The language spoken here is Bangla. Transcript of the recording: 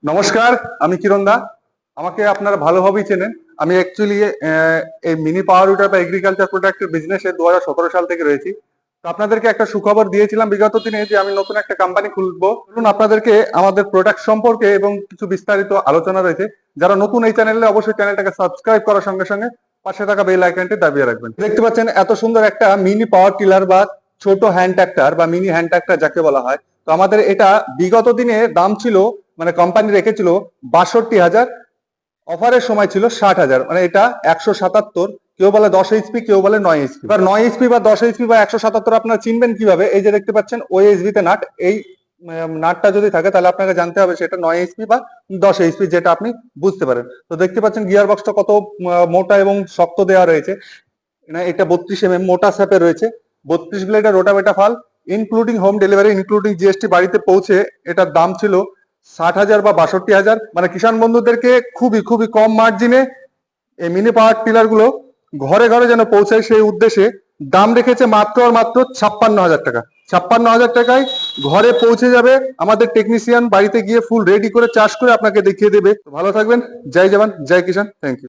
নমস্কার, আমি কিরণ দা। আমাকে আপনারা ভালোভাবেই চেনেন। আমি অ্যাকচুয়ালি এই মিনি পাওয়ার উইডার বা এগ্রিকালচার প্রোডাক্টের বিজনেসে 2017 সাল থেকে রয়েছি। তো আপনাদেরকে একটা সুখবর দিয়েছিলাম বিগত দিনে যে আমি নতুন একটা কোম্পানি খুলবো। চলুন আপনাদেরকে আমাদের প্রোডাক্ট সম্পর্কে এবং কিছু বিস্তারিত আলোচনা রয়েছে। যারা নতুন এই চ্যানেলে, অবশ্যই চ্যানেলটাকে সাবস্ক্রাইব করার সঙ্গে সঙ্গে পাশে থাকা বেল আইকনটি দাবিয়ে রাখবেন। দেখতে পাচ্ছেন এত সুন্দর একটা মিনি পাওয়ার টিলার বা ছোট হ্যান্ড ট্রাক্টর বা মিনি হ্যান্ড ট্রাক্টর যাকে বলা হয়। তো আমাদের এটা বিগত দিনে দাম ছিল, মানে কোম্পানি রেখেছিল 62,000, অফারের সময় ছিল 60,000, মানে এটা 177। কেউ বলে 10 HP, কেউ বলে 9 HP। এবার 9 HP বা 10 HP বা 177 আপনারা চিনবেন কিভাবে? এই যে দেখতে পাচ্ছেন OSB তে নাট, এই নাটটা যদি থাকে তাহলে আপনাকে জানতে হবে সেটা 9 HP বা 10 HP, যেটা আপনি বুঝতে পারেন। তো দেখতে পাচ্ছেন গিয়ার বক্সটা কত মোটা এবং শক্ত দেওয়া রয়েছে। এটা 32 mm মোটা স্যাপে রয়েছে। 32 ব্লেডের রোটাভেটা ফাল, including home delivery, including GST বাড়িতে পৌঁছে এটার দাম ছিল 60,000 বা 62,000। মানে কিষাণ বন্ধুদেরকে খুবই খুবই কম মার্জিনে এই মিনি পাওয়ার টিলার গুলো ঘরে ঘরে যেন পৌঁছায়, সেই উদ্দেশ্যে দাম রেখেছে মাত্র আর মাত্র 56,000 টাকা। 56,000 টাকায় ঘরে পৌঁছে যাবে। আমাদের টেকনিশিয়ান বাড়িতে গিয়ে ফুল রেডি করে চাষ করে আপনাকে দেখিয়ে দেবে। ভালো থাকবেন। জয় জওয়ান, জয় কিষাণ। Thank you.